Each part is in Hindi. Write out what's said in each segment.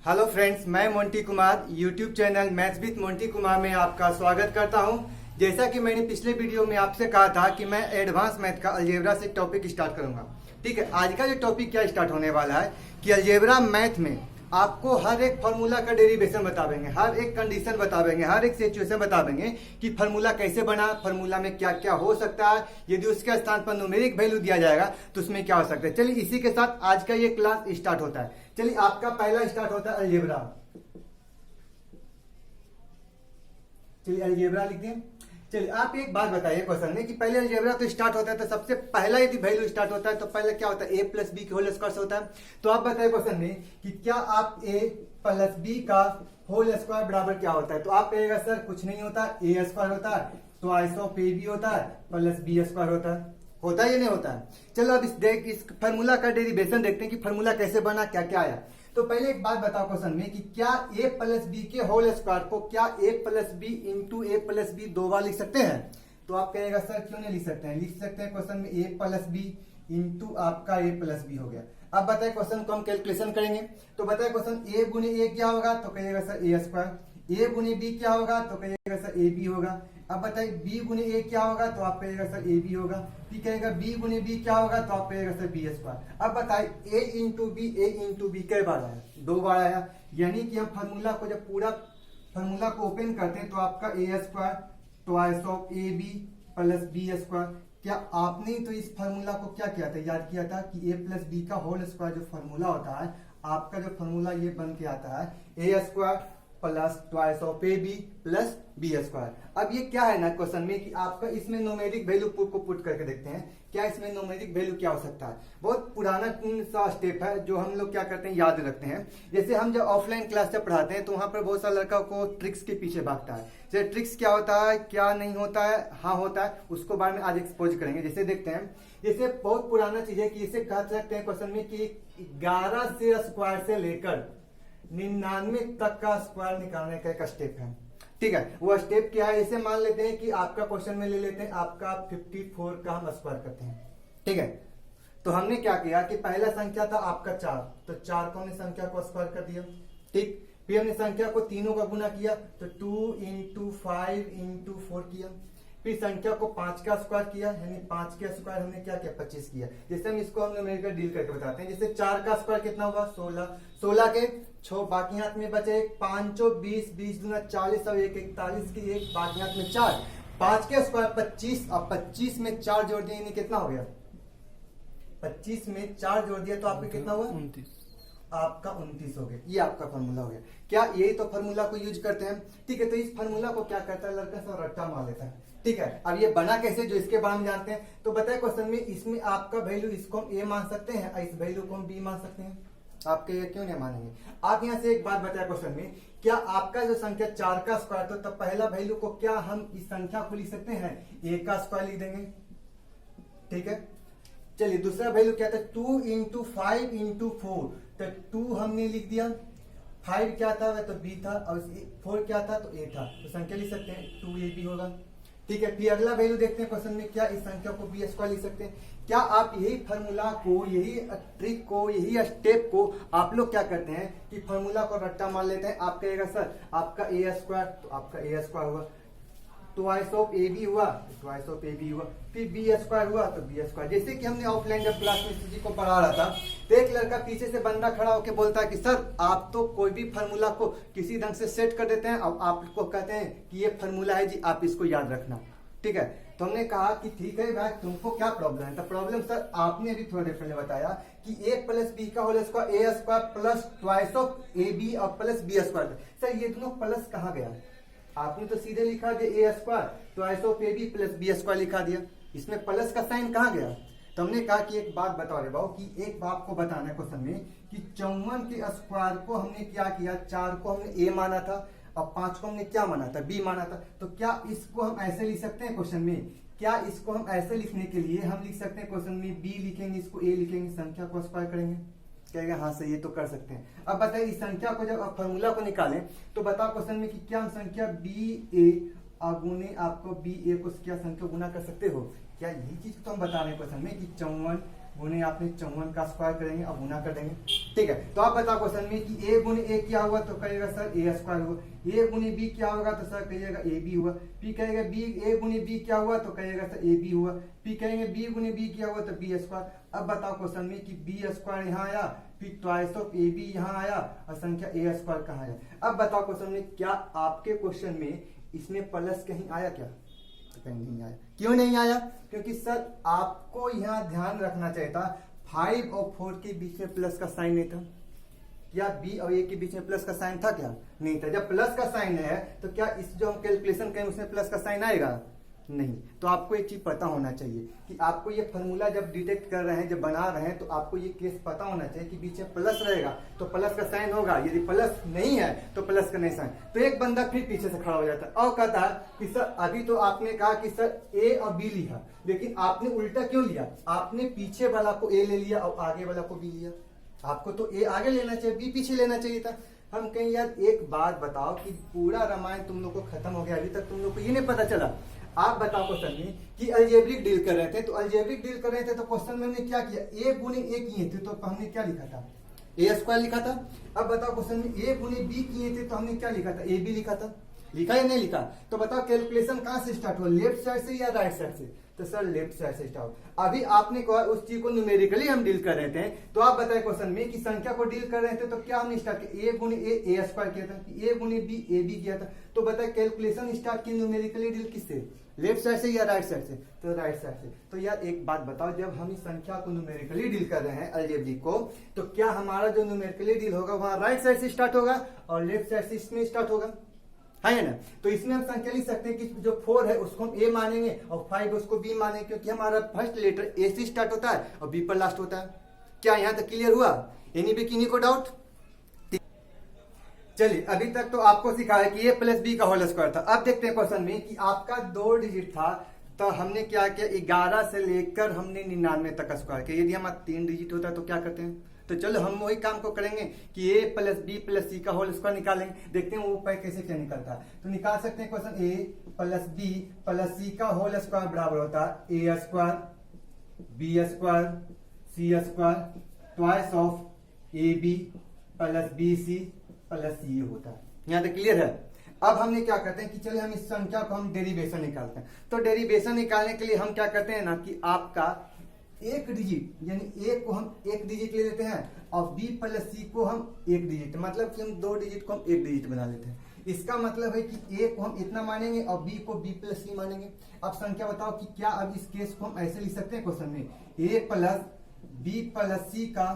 हेलो फ्रेंड्स, मैं Monty Kumar YouTube channel maths with Monty Kumar में आपका स्वागत करता हूं। जैसा कि मैंने पिछले वीडियो में आपसे कहा था कि मैं एडवांस मैथ का अलजेब्रा से टॉपिक स्टार्ट करूंगा। ठीक है, आज का जो टॉपिक क्या स्टार्ट होने वाला है कि अलजेब्रा मैथ में आपको हर एक फार्मूला का डेरिवेशन बतावेंगे, हर एक कंडीशन बतावेंगे, हर एक सिचुएशन बतावेंगे कि फार्मूला कैसे बना, फार्मूला में क्या क्या हो सकता है, यदि उसके स्थान पर न्यूमेरिक वैल्यू दिया जाएगा तो उसमें क्या हो सकता है। चलिए इसी के साथ आज का ये क्लास स्टार्ट होता है। चलिए आपका पहला स्टार्ट होता है अलजेब्रा। चलिए अलजेब्रा लिख दिए। चलिए आप एक बात बताइए क्वेश्चन में कि पहले अलजेब्रा तो स्टार्ट होता है तो सबसे पहला यदि वैल्यू स्टार्ट होता है तो पहले क्या होता है, a प्लस बी के होल स्क्वायर से होता है। तो आप बताइए क्वेश्चन में कि क्या आप a प्लस बी का होल स्क्वायर बराबर क्या होता है। तो आप कहिएगा सर कुछ नहीं होता, a स्क्वायर होता है, तो ट्वाइस ऑफ a भी होता है प्लस b स्क्वायर होता है या नहीं होता है। चलो अब इस फार्मूला का डेरिवेशन देखते हैं कि फार्मूला कैसे बना, क्या क्या आया। तो पहले एक बात बताओ क्वेश्चन में कि क्या a प्लस बी के होल स्क्वायर को क्या a plus B into A plus B दो बार लिख सकते हैं। तो आप कहेगा सर क्यों नहीं लिख सकते हैं, लिख सकते हैं क्वेश्चन में a प्लस बी इंटू आपका a प्लस बी हो गया। अब बताए क्वेश्चन को हम कैलकुलेशन करेंगे। तो बताए क्वेश्चन a गुने ए क्या होगा, तो कहिएगा सर a स्क्वायर। a गुने बी क्या होगा, तो कहिएगा सर ए बी होगा। अब बताइए b गुने ए क्या होगा, तो आप कहिएगा सर ए बी होगा। ठीक है, b गुने बी क्या होगा, तो आप कहिएगा सर बी स्क्वायर। अब बताइए a इंटू बी कई बार आया, दो बार आया। यानी कि हम फार्मूला को जब पूरा फार्मूला को ओपन करते हैं तो आपका a square twice of A B plus B square. क्या आपने तो इस फार्मूला को क्या किया था, याद किया था कि a प्लस बी का होल स्क्वायर जो फार्मूला होता है, आपका जो फार्मूला ये बन के आता है a square plus twice of A B plus B square. अब ये क्या है ना क्वेश्चन में कि आपका इसमें न्यूमेरिक वैल्यू को पुट करके देखते हैं क्या इसमें न्यूमेरिक वैल्यू क्या हो सकता है। बहुत पुराना सा स्टेप है जो हम लोग क्या करते हैं याद रखते हैं। जैसे हम जब ऑफलाइन क्लास से पढ़ाते हैं तो वहां पर बहुत सारा लड़का को ट्रिक्स के पीछे भागता है। जैसे ट्रिक्स क्या होता है, क्या नहीं होता है, हाँ होता है, उसको बारे में आज एक्सपोज करेंगे। जैसे देखते हैं, जैसे बहुत पुराना चीज है कि इसे कह सकते हैं क्वेश्चन में कि 11 से स्क्वायर से लेकर 99 तक का स्क्वायर निकालने का एक स्टेप है। ठीक है, वो स्टेप क्या है, इसे मान लेते हैं कि आपका क्वेश्चन में ले लेते हैं आपका 54 का हम स्क्वायर करते हैं। ठीक है, तो हमने क्या किया कि पहला संख्या था आपका 4, तो 4 को हमने संख्या को स्क्वायर कर दिया। ठीक, फिर हमने संख्या को तीनों का गुना किया तो 2 इंटू 5 इंटू 4 किया। फिर संख्या को 5 का स्क्वायर किया, यानी 5 का स्क्वायर हमने क्या किया 25 किया। जैसे हम इसको हमने मेरे डील करके बताते हैं। जैसे 4 का स्क्वायर कितना हुआ 16, 16 के 6 बाकी हाथ में बचे 5 20 20 दूना 40 और 1 41 की 1 बाकी हाथ में 4, 5 के स्क्वायर 25 और 25 में 4 जोड़ दिए कितना हो गया, 25 में 4 जोड़ दिया तो आपका कितना हुआ 29, आपका 29 हो गया। ये आपका फार्मूला हो गया। क्या यही तो फार्मूला को यूज करते हैं। ठीक है, तो इस फार्मूला को क्या करता है लड़का सब रट्टा मार लेता है। ठीक है, अब ये बना कैसे जो इसके बारे में जानते हैं। तो बताए क्वेश्चन में इसमें आपका वैल्यू इसको हम a मान सकते हैं और इस वैल्यू को हम b मान सकते हैं। आपके ये क्यों नहीं मानेंगे। आप यहाँ से एक बात बताया क्वेश्चन में, क्या आपका जो संख्या 4 का स्क्वायर तो तब पहला वैल्यू को क्या हम इस संख्या को लिख सकते हैं a का स्क्वायर लिख देंगे। ठीक है, चलिए दूसरा वैल्यू क्या था 2 इंटू 5 इंटू 4, तो 2 हमने लिख दिया, 5 क्या था वह तो b था और 4 क्या था तो a था, तो संख्या लिख सकते हैं 2ab होगा। ठीक है, फिर अगला वैल्यू देखते हैं क्वेश्चन में, क्या इस संख्या को b स्क्वायर लिख सकते हैं। क्या आप यही फार्मूला को, यही ट्रिक को, यही स्टेप को आप लोग क्या करते हैं कि फार्मूला को रट्टा मान लेते हैं। आप कहेगा सर आपका a स्क्वायर तो आपका a स्क्वायर हुआ, ट्वाइस ऑफ ए बी हुआ तो ट्वाइस ऑफ ए बी हुआ, फिर बी स्क्वायर हुआ तो बी स्क्वायर। जैसे कि हमने ऑफलाइन जब क्लास में किसी को पढ़ा रहा था तो एक लड़का पीछे से बंदा खड़ा होकर बोलता है कि सर आप तो कोई भी फार्मूला को किसी ढंग से सेट कर देते हैं और आपको कहते हैं कि ये फार्मूला है जी, आप इसको याद रखना। ठीक है, तो हमने कहा कि ठीक है भाई तुमको क्या प्रॉब्लम है। तो प्रॉब्लम सर आपने अभी थोड़ा देर पहले बताया कि a प्लस बी का whole square a square plus twice of A B और प्लस बी स्क्वायर। सर ये दोनों प्लस कहाँ गया, आपने तो सीधे लिखा दिया a square twice of A B plus B square लिखा दिया, इसमें प्लस का साइन कहाँ गया। तो हमने कहा कि एक बात बताओ रे बाबू कि एक बात को बताना है क्वेश्चन में कि 54 के स्क्वायर को हमने क्या किया, 4 को हमने a माना था और 5 को हमने क्या माना था b माना था। तो क्या इसको हम ऐसे लिख सकते हैं क्वेश्चन में, क्या इसको हम ऐसे लिखने के लिए हम लिख सकते हैं क्वेश्चन में b लिखेंगे, इसको a लिखेंगे, संख्या को स्क्वायर करेंगे। कहेगा हाँ सही, ये तो कर सकते हैं। अब बताइए इस संख्या को जब आप फार्मूला को निकालें तो बताओ क्वेश्चन में कि क्या हम संख्या बी ए गुने आपको बी ए को क्या संख्या गुना कर सकते हो। क्या यही चीज तो हम बता रहे हैं क्वेश्चन में कि 54 गुने आपने 54 का स्क्वायर करेंगे और गुना कर देंगे। ठीक है, तो आप बताओ क्वेश्चन में कि ए गुने ए क्या हुआ तो कहेगा सर ए स्क्वायर हुआ, ए गुने बी क्या होगा तो सर कहिएगा ए बी हुआ, पी कहेगा बी ए गुने बी क्या हुआ तो कहेगा सर ए बी हुआ, पी कहेंगे बी गुने बी क्या हुआ तो बी स्क्वायर। अब बताओ क्वेश्चन में कि बी स्क्वायर यहाँ आया, फिर ट्वाइस ऑफ ए बी यहाँ आया और संख्या ए स्क्वायर कहाँ आया। अब बताओ क्वेश्चन में क्या आपके क्वेश्चन में इसमें प्लस कहीं आया क्या? कहीं नहीं आया। क्यों नहीं आया? क्योंकि सर आपको यहाँ ध्यान रखना चाहिए था 5 और 4 के बीच में प्लस का साइन नहीं था। क्या बी और ए के बीच में प्लस का साइन था क्या? नहीं था। जब प्लस का साइन है तो क्या इस जो हम कैलकुलेशन करें उसमें प्लस का साइन आएगा? नहीं। तो आपको एक चीज पता होना चाहिए कि आपको ये फॉर्मूला जब डिटेक्ट कर रहे हैं, जब बना रहे हैं, तो आपको ये केस पता होना चाहिए कि बीच में प्लस रहेगा तो प्लस का साइन होगा, यदि प्लस नहीं है तो प्लस का नहीं साइन। तो एक बंदा फिर पीछे से खड़ा हो जाता है और कहता है कि सर अभी तो आपने कहा कि सर ए और बी लिया, लेकिन आपने उल्टा क्यों लिया? आपने पीछे वाला को ए ले लिया और आगे वाला को बी लिया। आपको तो ए आगे लेना चाहिए, बी पीछे लेना चाहिए था। हम कहें यार एक बात बताओ कि पूरा रामायण तुम लोग को खत्म हो गया, अभी तक तुम लोग को ये नहीं पता चला। आप बताओ क्वेश्चन में कि अलजेब्रिक डील कर रहे थे, तो अलजेब्रिक डील कर रहे थे तो क्वेश्चन में हमने क्या किया? ए गुने ए किए थे तो हमने क्या लिखा था? ए स्क्वायर लिखा था। अब बताओ क्वेश्चन में ए गुने बी किए थे तो हमने क्या लिखा था? ए बी लिखा था। लिखा या नहीं लिखा? तो बताओ कैलकुलेशन कहां से स्टार्ट हुआ, लेफ्ट साइड से या राइट साइड से? तो सर लेफ्ट साइड से स्टार्ट। अभी आपने कहा उस चीज को न्यूमेरिकली हम डील कर रहे थे, तो आप बताए क्वेश्चन में कि संख्या को डील कर रहे थे तो क्या हमने स्टार्ट किया? ए गुने ए स्क्वायर किया था, ए गुने बी ए बी किया था। तो बताए कैलकुलेशन स्टार्ट की न्यूमेरिकली डील किससे? लेफ्ट साइड से या राइट साइड से? तो राइट साइड से। तो यार एक बात बताओ, जब हम इस संख्या को न्यूमेरिकली डील कर रहे हैं अलजेब्रिक को, तो क्या हमारा जो न्यूमेरिकली डील होगा वहां राइट साइड से स्टार्ट होगा और लेफ्ट साइड से इसमें स्टार्ट होगा, है ना? तो इसमें हम संख्या लिख सकते हैं कि जो 4 है उसको हम ए मानेंगे और 5 उसको बी मानेंगे, क्योंकि हमारा फर्स्ट लेटर ए से स्टार्ट होता है और बी पर लास्ट होता है। क्या यहाँ तक क्लियर हुआ? एनी भी किन्हीं को डाउट? चलिए, अभी तक तो आपको सिखाया कि ए प्लस बी का होल स्क्वायर था। अब देखते हैं क्वेश्चन में कि आपका 2 डिजिट था, तो हमने क्या किया? 11 से लेकर हमने 99 तक स्क्वायर किया। यदि हमारा 3 डिजिट होता है तो क्या करते हैं? तो चलो हम वही काम को करेंगे कि ए प्लस बी प्लस सी का होल स्क्वायर निकालेंगे। देखते हैं वो उपाय कैसे क्या निकलता है। तो निकाल सकते हैं question A plus B plus C का होल स्क्वायर बराबर होता है A square B square C square twice of A B plus B C plus C होता है। यहाँ तक क्लियर है? अब हमने क्या करते हैं कि चलिए हम इस संख्या को हम डेरिवेशन निकालते हैं। तो डेरिवेशन निकालने के लिए हम क्या करते हैं ना कि आपका एक डिजिट यानी ए को हम एक डिजिट ले लेते हैं और बी प्लस सी को हम एक डिजिट, मतलब कि हम 2 डिजिट को हम एक डिजिट बना लेते हैं। इसका मतलब है कि ए को हम इतना मानेंगे और बी को बी प्लस सी मानेंगे। अब संख्या बताओ कि क्या अब इस केस को हम ऐसे लिख सकते हैं क्वेश्चन में ए प्लस बी प्लस सी का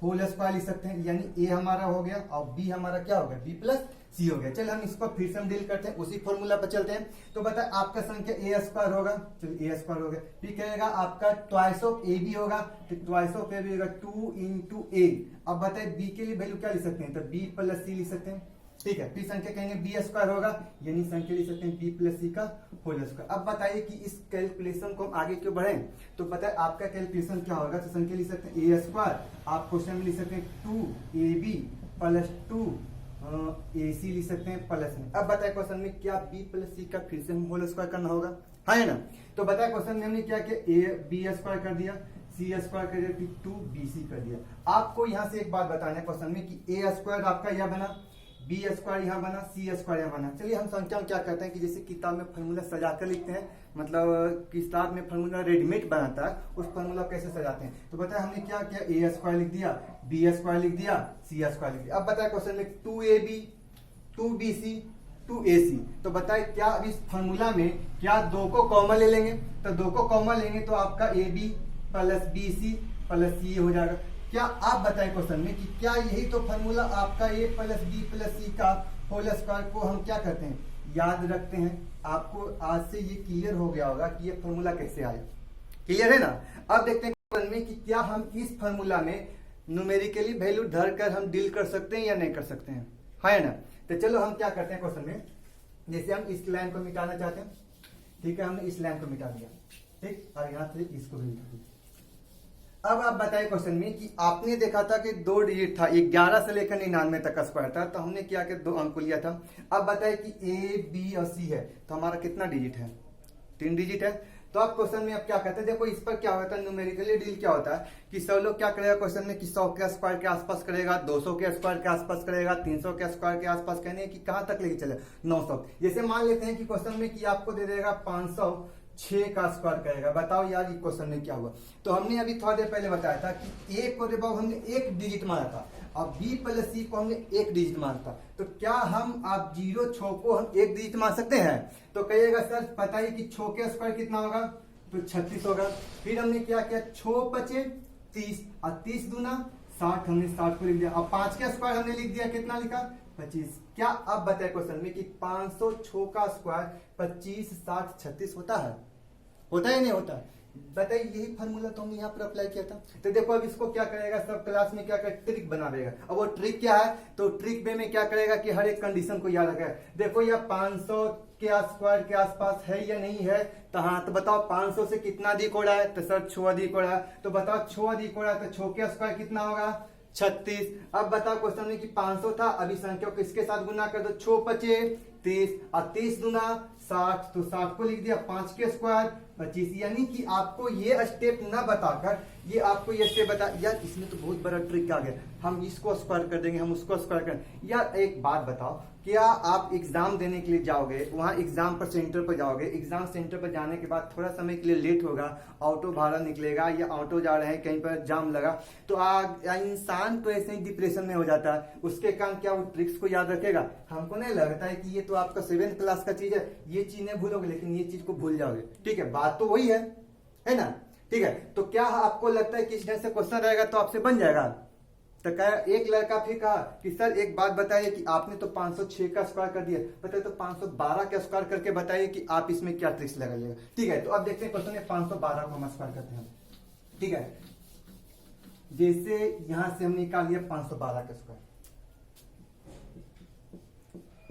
होल स्क्वायर लिख सकते हैं, यानी ए हमारा हो गया और बी हमारा क्या हो गया? बी प्लस सी हो गया। चलिए हम इसको फिर से हम डील करते हैं, उसी फॉर्मूला पर चलते हैं। तो बताए आपका संख्या ए स्क्वायर होगा, चलिए ए स्क्वायर हो गया। फिर कहेगा आपका ट्वाइस ऑफ ए बी होगा, तो ट्वाइस ऑफ ए बी होगा 2 इंटू ए। अब बताए बी के लिए वैल्यू क्या लिख सकते हैं? तो बी प्लस सी लिख सकते हैं। ठीक है, फिर संख्या कहेंगे बी स्क्वायर होगा, यानी संख्या लिख सकते हैं बी प्लस सी का होल स्क्वायर। अब बताइए कि इस कैलकुलेशन को हम आगे क्यों बढ़ें? तो बताए आपका कैलकुलेशन क्या होगा? तो संख्या लिख सकते हैं ए स्क्वायर, आप क्वेश्चन में लिख सकते हैं 2ab प्लस 2 ए सी लिख सकते हैं प्लस में। अब बताए क्वेश्चन में क्या बी प्लस सी का फिर से हम होल स्क्वायर करना होगा, है ना? तो बताए क्वेश्चन में हमने क्या किया? ए बी स्क्वायर कर दिया, सी स्क्वायर कर दिया, फिर 2bc कर दिया। आपको यहाँ से एक बात बताना है क्वेश्चन में कि ए स्क्वायर आपका यह बना, बी स्क्वायर यहाँ बना, सी स्क्वायर यहाँ बना। चलिए हम संख्या में क्या करते हैं कि जैसे किताब में फॉर्मूला सजा कर लिखते हैं, मतलब किताब में फॉर्मूला रेडीमेड बनाता है, उस फॉर्मूला कैसे सजाते हैं। तो बताए हमने क्या किया? ए स्क्वायर लिख दिया, बी स्क्वायर लिख दिया, सी स्क्वायर लिख दिया। अब बताए क्वेश्चन में 2ab 2bc 2ac। तो बताए क्या अब इस फॉर्मूला में क्या 2 को कॉमन ले लेंगे? तो 2 को कॉमन लेंगे तो आपका ab plus bc plus c हो जाएगा। क्या आप बताएं क्वेश्चन में कि क्या यही तो फॉर्मूला आपका ए प्लस बी प्लस सी का होल स्क्वायर को हम क्या करते हैं? याद रखते हैं। आपको आज से ये क्लियर हो गया होगा कि ये फॉर्मूला कैसे आया। क्लियर है ना? अब देखते हैं क्वेश्चन में कि क्या हम इस फॉर्मूला में न्यूमेरिकली वैल्यू धरकर हम डील कर सकते हैं या नहीं कर सकते हैं, है ना? तो चलो हम क्या करते हैं क्वेश्चन में, जैसे हम इस लाइन को मिटाना चाहते हैं, ठीक है, हमने इस लाइन को मिटा दिया, ठीक, और यहाँ से इसको भी मिटा दिया। अब आप बताइए क्वेश्चन में कि आपने देखा था कि 2 डिजिट था, 11 से लेकर 99 तक का स्क्वायर था, तो हमने क्या किया? 2 अंक को लिया था। अब बताइए कि ए बी और सी है, तो हमारा कितना डिजिट है? 3 डिजिट है। तो आप क्वेश्चन में अब क्या कहते हैं, देखो इस पर क्या होता है, न्यूमेरिकली डील क्या होता है कि सब लोग क्या करेगा क्वेश्चन में कि 100 के स्क्वायर के आसपास करेगा, 200 के स्क्वायर के आसपास करेगा, 300 के स्क्वायर के आसपास, कहने कि कहां तक लेके चले 900। जैसे मान लेते हैं कि क्वेश्चन में कि आपको दे देगा 506 का स्क्वायर करेगा, बताओ यार ये क्वेश्चन में क्या हुआ। तो हमने अभी थोड़ा देर पहले बताया था कि ए को देखो हमने एक डिजिट माना था, अब बी प्लस सी को हमने एक डिजिट माना था, तो क्या हम आप 0 को हम एक डिजिट मान सकते हैं। तो कहिएगा सर बताइए कि 6 के स्क्वायर कितना होगा, तो 36 होगा। फिर हमने क्या किया, 6 पचे 30 और 30 दूना 60, हमने 60 को लिख दिया। अब 5 के स्क्वायर हमने लिख दिया, कितना लिखा 25। क्या अब बताए क्वेश्चन में कि 506 का स्क्वायर 25 60 36 होता है, होता है नहीं होता। बताइए यही फार्मूला तो हमने यहाँ पर अप्लाई किया था। तो देखो अब इसको क्या करेगा, सब क्लास में क्या करेगा, ट्रिक बना देगा। अब वो ट्रिक क्या है, तो ट्रिक में क्या करेगा कि हर एक कंडीशन को याद रखेगा। देखो यह 500 के स्क्वायर के आसपास है या नहीं है, तो हाँ तो बताओ 500 से कितना अधिक हो रहा है, तो सर 6 अधिक हो रहा है। तो बताओ 6 अधिक हो रहा है तो 6 के स्क्वायर कितना होगा 36। अब बताओ क्वेश्चन में कि 500 था, अभी संख्या को किसके साथ गुना कर दो, 6 पचे 30 और 30 दूना 60, तो 60 को लिख दिया, 5 के स्क्वायर 25। यानी कि आपको ये स्टेप ना बताकर ये आपको ये स्टेप बता, यार इसमें तो बहुत बड़ा ट्रिक आ गया, हम इसको स्क्वायर कर देंगे, हम उसको स्क्वायर कर। यार एक बात बताओ, क्या आप एग्जाम देने के लिए जाओगे, वहां एग्जाम पर सेंटर पर जाओगे, एग्जाम सेंटर पर जाने के बाद थोड़ा समय के लिए लेट होगा, ऑटो भाड़ा निकलेगा या ऑटो जा रहे हैं कहीं पर जाम लगा, तो इंसान तो ऐसे ही डिप्रेशन में हो जाता है। उसके कारण क्या वो ट्रिक्स को याद रखेगा, हमको नहीं लगता है कि ये तो आपका 7th क्लास का चीज है, ये चीज नहीं भूलोगे लेकिन ये चीज को भूल जाओगे। ठीक है, बात तो वही है ना। ठीक है, तो क्या आपको लगता है कि इस ढंग से क्वेश्चन रहेगा तो आपसे बन जाएगा। तो कहा एक लड़का फिर कहा कि सर एक बात बताइए कि आपने तो 506 का स्क्वायर कर दिया, बताइए तो 512 का स्क्वायर करके बताइए कि आप इसमें क्या ट्रिक्स लगा लेगा। ठीक है, तो अब देखते हैं क्वेश्चन में 512 को हम स्क्वायर करते हैं। ठीक है, जैसे यहां से हमने निकाल लिया 512 का स्क्वायर,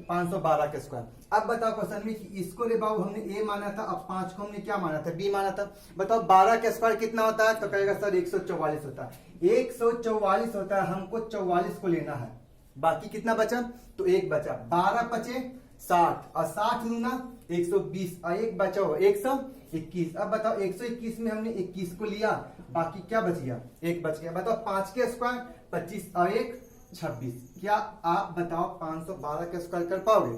512 का स्क्वायर। अब बताओ क्वेश्चन में कि इसको रे बाबू हमने ए माना था, अब 5 को हमने क्या माना था, बी माना था। बताओ 12 का स्क्वायर कितना होता है, तो कहेगा सर 144 होता है। 144 होता है, हमको 44 को लेना है, बाकी कितना बचा, तो एक बचा, 12 पचे 60 और 60 दूना 120 और एक बचा हो 121। अब बताओ 121 में हमने 21 को लिया, बाकी क्या बच गया, एक बच गया। बताओ 5 के स्क्वायर 25 और एक 26। क्या आप बताओ 512 का स्क्वायर कर पाओगे,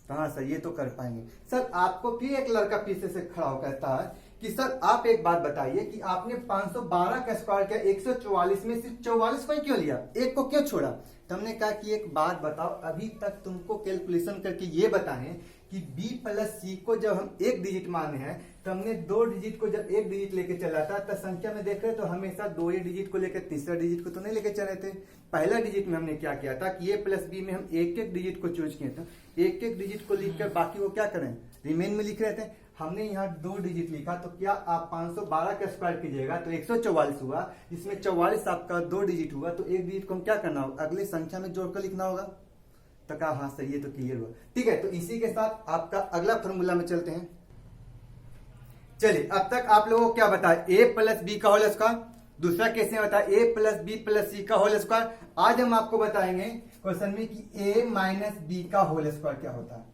तो हाँ सर ये तो कर पाएंगे। सर आपको फिर एक लड़का पीछे से खड़ा होकर कहता है कि सर आप एक बात बताइए कि आपने 512 का स्क्वायर किया, 144 में सिर्फ 44 को ही क्यों लिया, एक को क्यों छोड़ा। तो हमने कहा कि एक बात बताओ, अभी तक तुमको कैलकुलेशन करके ये बताएं कि b प्लस सी को जब हम एक डिजिट माने हैं, तो हमने 2 डिजिट को जब एक डिजिट लेके चला था, तो संख्या में देख रहे तो हमेशा 2 ही डिजिट को लेकर तीसरा डिजिट को तो नहीं लेके चले थे। पहला डिजिट में हमने क्या किया था कि a प्लस बी में हम एक एक डिजिट को चूज किए थे, एक एक डिजिट को लिख कर बाकी वो क्या करें रिमेन में लिख रहे थे। हमने यहाँ 2 डिजिट लिखा, तो क्या आप 512 का स्क्वायर कीजिएगा तो 144 हुआ, जिसमें 44 आपका 2 डिजिट हुआ, तो एक डिजिट को हम क्या करना होगा, अगली संख्या में जोड़कर लिखना होगा। तो कहा हाँ सही है, तो क्लियर हुआ। ठीक है, तो इसी के साथ आपका अगला फॉर्मूला में चलते हैं। चलिए अब तक आप लोगों को क्या बताया, ए प्लस बी का होल स्क्वायर, दूसरा कैसे बताया ए प्लस बी प्लस सी का होल स्क्वायर। आज हम आपको बताएंगे क्वेश्चन में कि ए माइनस बी का होल स्क्वायर क्या होता है।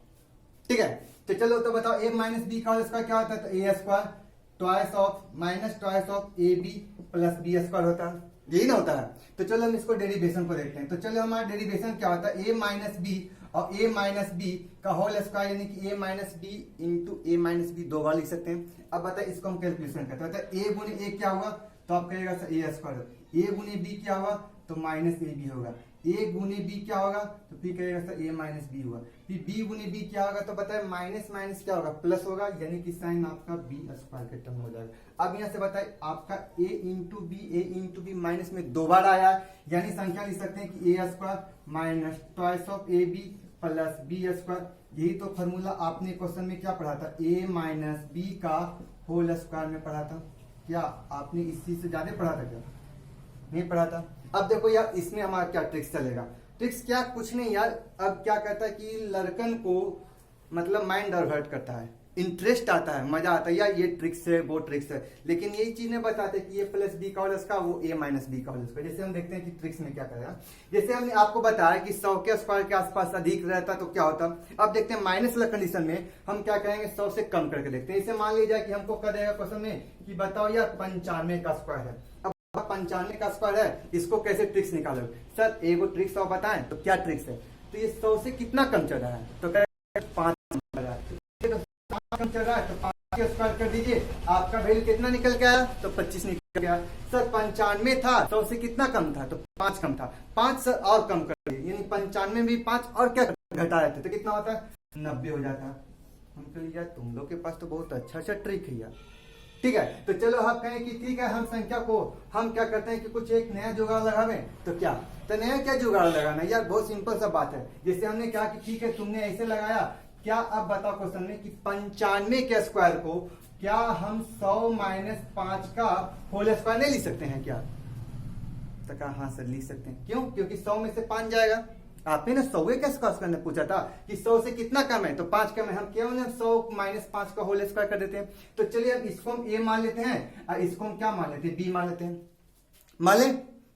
ठीक है, तो चलो तो बताओ ए माइनस बी का होल स्क्वायर क्या होता है, तो A square twice of minus twice of A B plus B square होता है, यही ना होता है। तो चलो हम इसको डेरिवेशन को देखते हैं। तो चलो हमारा डेरिवेशन क्या होता है, ए माइनस बी और ए माइनस बी का होल स्क्वायर, यानी कि A minus B into A minus B 2 बार लिख सकते हैं। अब बताए इसको हम कैलकुलेशन करते हैं, तो ए गुने ए क्या हुआ, तो आप कहेगा सर ए स्क्वायर, ए गुने बी क्या हुआ, तो माइनस ए बी होगा, ए गुने बी क्या होगा, तो फिर कहेगा सर ए माइनस बी हुआ, फिर बी गुने बी क्या होगा, तो बताए माइनस माइनस क्या होगा, प्लस होगा, यानी कि साइन आपका बी स्क्वायर के टर्म हो जाएगा। अब यहाँ से बताए आपका ए इंटू बी माइनस में 2 बार आया, यानी संख्या लिख सकते हैं कि A square minus twice of A B plus B square. यही तो फॉर्मूला आपने क्वेश्चन में क्या पढ़ा था, ए माइनस बी का होल स्क्वायर में पढ़ा था। क्या आपने इस चीज से ज्यादा पढ़ा था क्या, नहीं पढ़ा था। अब देखो यार इसमें हमारा क्या ट्रिक्स चलेगा, ट्रिक्स क्या कुछ नहीं यार। अब क्या कहता है कि लड़कन को मतलब माइंड डाइवर्ट करता है, इंटरेस्ट आता है, मजा आता है, यार ये ट्रिक्स है वो ट्रिक्स है, लेकिन यही चीज नहीं बताते कि ये प्लस बी का होल स्क्वायर वो ए माइनस बी का होल स्क्वायर। जैसे हम देखते हैं कि ट्रिक्स में क्या करेगा। जैसे हमने आपको बताया कि 100 के स्क्वायर के आसपास अधिक रहता तो क्या होता। अब देखते हैं माइनस वाला कंडीशन में हम क्या करेंगे, 100 से कम करके देखते हैं। इसे मान लीजिए कि हमको कर देगा क्वेश्चन में कि बताओ यार 95 का स्क्वायर है। अब 95 का स्क्वायर है, इसको कैसे ट्रिक्स निकालोगे सर, एगो ट्रिक्स और बताएं तो क्या ट्रिक्स है। तो ये 100 से कितना कम चल रहा है, तो 5 कम चल रहा है, तो 5 के स्क्वायर कर दीजिए, आपका वैल्यू कितना निकल के आया, तो 25 निकल गया। सर 95 था, 100 से कितना कम था, तो 5 कम था, 5 सर और कम कर दिए, यानी 95 में भी 5 और क्या घटा देते तो कितना होता है, 90 हो जाता है। हम कह यार तुम लोग के पास तो बहुत अच्छा ट्रिक है यार। ठीक है, तो चलो हम कहें कि ठीक है, हम संख्या को हम क्या करते हैं कि कुछ एक नया जुगाड़ लगावे, तो क्या, तो नया क्या जुगाड़ लगाना यार, बहुत सिंपल सा बात है। जैसे हमने कहा कि ठीक है तुमने ऐसे लगाया, क्या अब बताओ क्वेश्चन में कि 95 के स्क्वायर को क्या हम 100 माइनस 5 का होल स्क्वायर नहीं लिख सकते हैं क्या, तो कहा हाँ सर लिख सकते हैं। क्यों, क्योंकि 100 में से 5 जाएगा। आपने ना 100 के स्क्वायर करने पूछा था कि 100 से कितना कम है, तो 5 कम है, हम क्यों ना 100 माइनस 5 का होल स्क्वायर कर देते हैं। तो चलिए अब इसको हम ए मान लेते हैं और इसको हम क्या मान लेते हैं, बी मान लेते हैं, मान ले।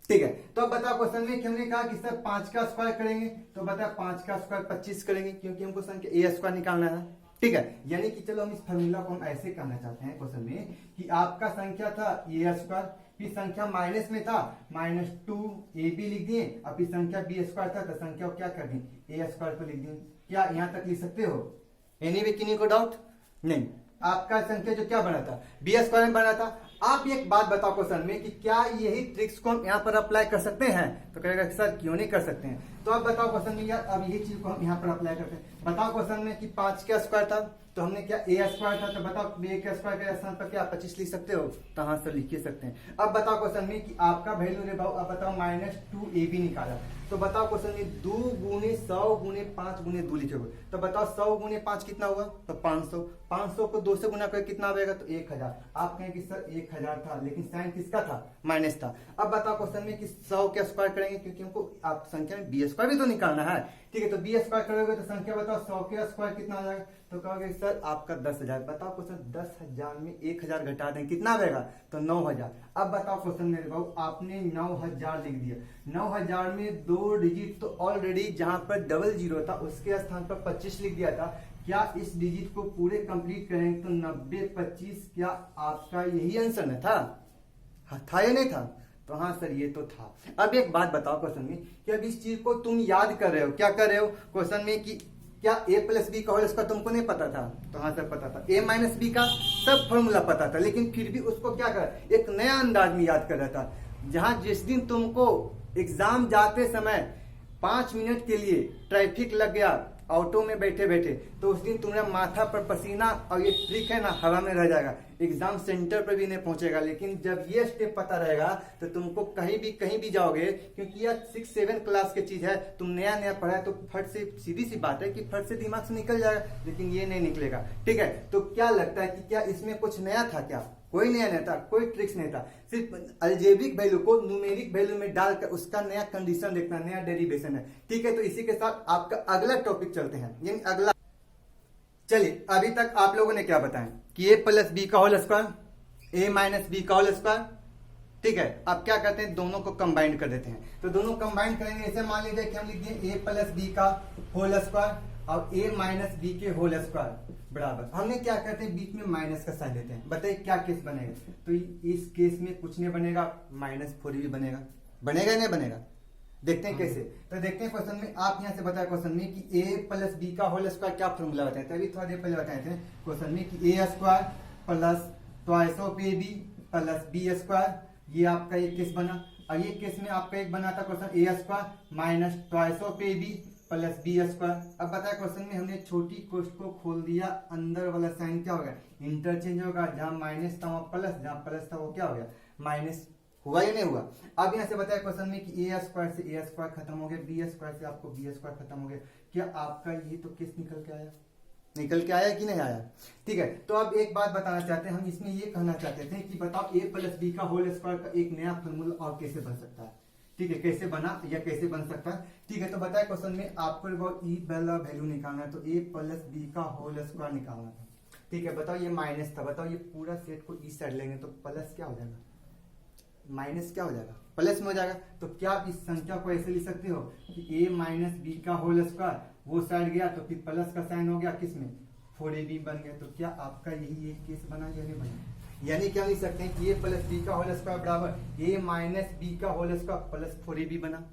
ठीक है, तो अब बताओ क्वेश्चन में कि हमने कहा कि सर 5 का स्क्वायर करेंगे, तो बताओ 5 का स्क्वायर 25 करेंगे, क्योंकि हमको संख्या ए स्क्वायर निकालना है। ठीक है, यानी कि चलो हम इस फॉर्मूला को हम ऐसे करना चाहते हैं क्वेश्चन में कि आपका संख्या था ए स्क्वायर, फिर संख्या माइनस में था -2 ए बी लिख दिए, अब फिर संख्या बी स्क्वायर था तो संख्या को क्या कर दी, ए स्क्वायर को लिख दिए। क्या यहाँ तक लिख सकते हो, एनीवे किन्हीं को डाउट नहीं। आपका संख्या जो क्या बना था, बी स्क्वायर में बना था। आप एक बात बताओ क्वेश्चन में कि क्या यही ट्रिक्स को हम यहाँ पर अप्लाई कर सकते हैं, तो कहेगा सर क्यों नहीं कर सकते हैं। तो अब बताओ क्वेश्चन में यार, अब यही चीज को हम यहाँ पर अप्लाई करते हैं। बताओ क्वेश्चन में कि 5 का स्क्वायर था, तो हमने क्या ए स्क्वायर था, तो बताओ बी के स्क्वायर के स्थान पर क्या 25 लिख सकते हो, तो हाँ सर लिख सकते हैं। अब बताओ क्वेश्चन में कि आपका वैल्यू रे भाव, अब बताओ -2 ए बी निकाला, तो बताओ क्वेश्चन में 2 गुने 100 गुने 5 गुने 2 लिखोगे, तो बताओ 100 गुने 5 कितना होगा, तो 500, 500 को 2 से गुना करके कितना आएगा, तो 1000। आप कहें कि सर 1000 था, लेकिन साइन किसका था, माइनस था। अब बताओ क्वेश्चन में कि 100 के स्क्वायर करेंगे, क्योंकि हमको आप संख्या में बी स्क्वायर भी तो निकालना है। ठीक है, तो बी स्क्वायर करोगे तो संख्या बताओ 100 के स्क्वायर कितना आ जाएगा, तो कहोगे सर आपका 10,000। बताओ क्वेश्चन 10,000 में 1000 घटा दें कितना आएगा, तो 9000। अब बताओ क्वेश्चन मेरे भाव, आपने 9000 लिख दिया, 9000 में 2 डिजिट तो ऑलरेडी जहां पर डबल जीरो था उसके स्थान पर 25 लिख दिया था। क्या इस डिजिट को पूरे कंप्लीट करेंगे तो 90 25, क्या आपका यही आंसर में था या नहीं था, तो हाँ सर ये तो था। अब एक बात बताओ क्वेश्चन में कि अब इस चीज को तुम याद कर रहे हो, क्या कर रहे हो क्वेश्चन में कि क्या a प्लस बी का होल स्क्वायर तुमको नहीं पता था, तो हाँ सर पता था, a माइनस बी का सब फॉर्मूला पता था, लेकिन फिर भी उसको क्या कर एक नया अंदाज में याद कर रहा था। जहां जिस दिन तुमको एग्जाम जाते समय 5 मिनट के लिए ट्रैफिक लग गया ऑटो में बैठे बैठे, तो उस दिन तुम्हारा माथा पर पसीना और ये ट्रिक है ना हवा में रह जाएगा, एग्जाम सेंटर पर भी नहीं पहुंचेगा। लेकिन जब ये स्टेप पता रहेगा तो तुमको कहीं भी जाओगे, क्योंकि यह 6-7 क्लास की चीज है, तुम नया नया पढ़ा है तो फट से सीधी सी बात है कि फट से दिमाग से निकल जाएगा, लेकिन ये नहीं निकलेगा। ठीक है, तो क्या लगता है कि क्या इसमें कुछ नया था, क्या कोई नया नहीं था, कोई ट्रिक्स नहीं था, सिर्फ अलजेब्रिक वैल्यू को न्यूमेरिक वैल्यू में डालकर उसका नया कंडीशन देखना, नया डेरिवेशन है। ठीक है, तो इसी के साथ आपका अगला टॉपिक चलते हैं, यानी अगला। चलिए अभी तक आप लोगों ने क्या बताया कि a प्लस बी का whole square, a minus B का होल स्क्वायर। ठीक है, अब क्या करते हैं, दोनों को कंबाइन कर देते हैं। तो दोनों कंबाइन करेंगे, ऐसे मान लीजिए कि हम लिख दिए a प्लस बी का होल स्क्वायर और a माइनस बी के होल स्क्वायर बराबर, हमने क्या करते हैं बीच में माइनस का साइन लेते हैं। बताइए क्या केस बनेगा, तो इस केस में कुछ नहीं बनेगा, -4 भी बनेगा, बनेगा नहीं बनेगा, देखते हैं कैसे। तो देखते हैं क्वेश्चन में, आप यहाँ से बताया क्वेश्चन में कि a प्लस बी का होल स्क्वायर क्या फॉर्मूला बताए थे, अभी थोड़ा देर पहले बताए थे क्वेश्चन में कि a square plus twice of A B plus B square, ये आपका एक केस बना। और ये केस में आपका एक बना था question a square minus twice of A B plus B square. अब बताया क्वेश्चन में हमने छोटी कोष्ठ को खोल दिया, अंदर वाला साइन क्या हो गया, इंटरचेंज होगा, जहां माइनस था वहां प्लस, जहां प्लस था वो क्या हो गया माइनस, हुआ या नहीं हुआ। अब यहाँ से बताया क्वेश्चन में कि a स्क्वायर से a स्क्वायर खत्म हो गया, b स्क्वायर से आपको b स्क्वायर खत्म हो गया। क्या आपका ये तो केस निकल के आया, निकल के आया कि नहीं आया। ठीक है, तो अब एक बात बताना चाहते हैं हम, इसमें ये कहना चाहते थे कि बताओ a प्लस बी का होल स्क्वायर का एक नया फॉर्मूला और कैसे बन सकता है। ठीक है, कैसे बना या कैसे बन सकता है। ठीक है, तो बताया क्वेश्चन में आपको ई वाला वैल्यू निकालना है, तो a प्लस बी का होल स्क्वायर निकालना था। ठीक है, बताओ ये माइनस था, बताओ ये पूरा सेट को इस साइड लेंगे तो प्लस क्या हो जाएगा, माइनस क्या हो जाएगा, प्लस में हो जाएगा। तो क्या आप इस संख्या को ऐसे लिख सकते हो कि a माइनस बी का होल स्क्वायर, वो साइड गया तो फिर प्लस का साइन हो गया किसमें, 4ab बन गया। तो क्या आपका यही एक केस बना या नहीं बना, यानी क्या लिख सकते हैं कि a प्लस बी का होल स्क्वायर बराबर a माइनस बी का होल स्क्वायर प्लस 4ab बना,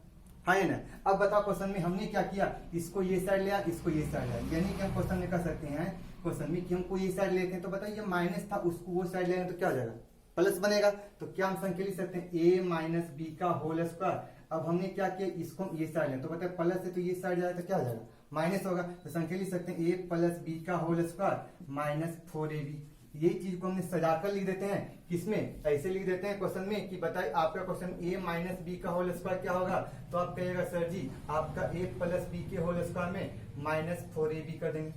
है ना। अब बताओ क्वेश्चन में हमने क्या किया, इसको ये साइड लिया, इसको ये साइड लिया, यानी कि हम क्वेश्चन में कर सकते हैं क्वेश्चन में कि हमको ये साइड लेते हैं तो बताइए ये माइनस था, उसको वो साइड लेंगे तो क्या हो जाएगा, प्लस बनेगा। तो क्या हम संख्या लिख सकते हैं a माइनस बी का होल स्क्वायर। अब हमने क्या किया, इसको ये साइड लिया तो बताए प्लस है तो ये साइड जाएगा तो क्या हो जाएगा, माइनस होगा। तो संख्या लिख सकते हैं a प्लस बी का होल स्क्वायर माइनस 4ab। ये चीज को हमने सजाकर लिख देते हैं, किसमें, ऐसे लिख देते हैं क्वेश्चन में कि बताइए आपका क्वेश्चन a माइनस बी का होल स्क्वायर क्या होगा, तो आप कहिएगा सर जी आपका a प्लस बी के होल स्क्वायर में माइनस 4ab कर देंगे।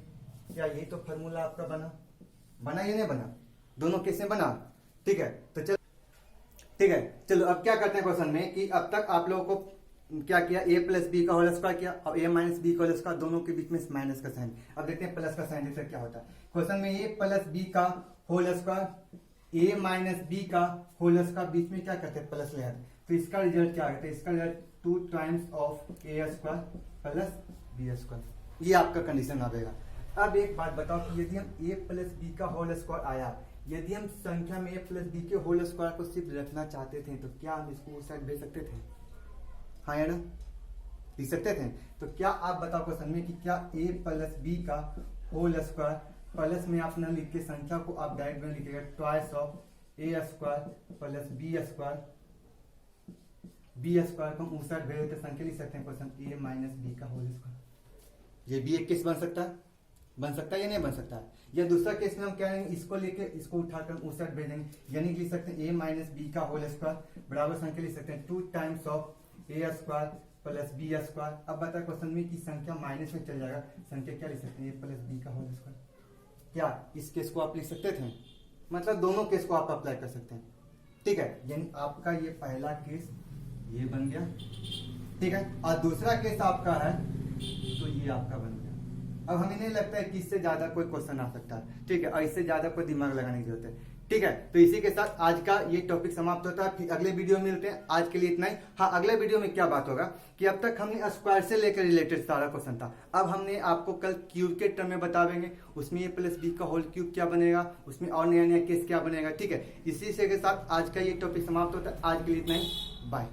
क्या यही तो फॉर्मूला आपका बना या नहीं बना, दोनों केस में बना। ठीक है, तो चलो ठीक है, चलो अब क्या करते हैं क्वेश्चन में कि अब तक आप लोगों को क्या किया, a प्लस बी का होल स्क्वायर किया और a माइनस बी का होल स्क्वायर, दोनों के बीच में माइनस का साइन। अब देखते हैं प्लस का साइन देते क्या होता है क्वेश्चन में, a प्लस बी का whole square a minus B का होल स्क्वायर, बीच में क्या करते हैं प्लस ले आते, तो इसका रिजल्ट क्या आता है, इसका result 2 times of a square plus b square, ये आपका कंडीशन आएगा। अब एक बात बताओ कि यदि हम a प्लस बी का होल स्क्वायर आया, यदि हम संख्या में a प्लस बी के होल स्क्वायर को सिर्फ रखना चाहते थे तो क्या हम इसको उस साइड भेज सकते थे, हाँ या ना, लिख सकते थे। तो क्या आप बताओ क्वेश्चन में कि क्या a प्लस बी का होल स्क्वायर, प्लस में आप न लिख के संख्या को आप डायरेक्ट में लिखिएगा twice of a square plus b square, b square को हम उस साइड भेज देते संख्या लिख सकते हैं क्वेश्चन a माइनस बी का होल स्क्वायर। ये भी एक केस बन सकता है या नहीं बन सकता है। या दूसरा केस में हम क्या करेंगे, इसको लेके इसको उठाकर उस साइड भेज देंगे, यानी लिख सकते हैं a माइनस बी का होल स्क्वायर बराबर संख्या लिख सकते हैं 2 times of a square plus b square. अब बता क्वेश्चन में कि संख्या माइनस में चल जाएगा, संख्या क्या लिख सकते हैं a प्लस बी का होल स्क्वायर। क्या इस केस को आप लिख सकते थे, मतलब दोनों केस को आप अप्लाई कर सकते हैं। ठीक है, यानी आपका ये पहला केस ये बन गया, ठीक है, और दूसरा केस आपका है तो ये आपका बन गया। अब हमें नहीं लगता है कि इससे ज्यादा कोई क्वेश्चन आ सकता है, ठीक है, और इससे ज्यादा कोई दिमाग लगाने की जरूरत है। ठीक है, तो इसी के साथ आज का ये टॉपिक समाप्त होता है, फिर अगले वीडियो में मिलते हैं। आज के लिए इतना ही। हाँ, अगले वीडियो में क्या बात होगा कि अब तक हमने स्क्वायर से लेकर रिलेटेड सारा क्वेश्चन था, अब हमने आपको कल क्यूब के टर्म में बतावेंगे, उसमें a प्लस बी का होल क्यूब क्या बनेगा, उसमें और नया नया केस क्या बनेगा। ठीक है, इसी से के साथ आज का ये टॉपिक समाप्त होता है। आज के लिए इतना ही, बाय।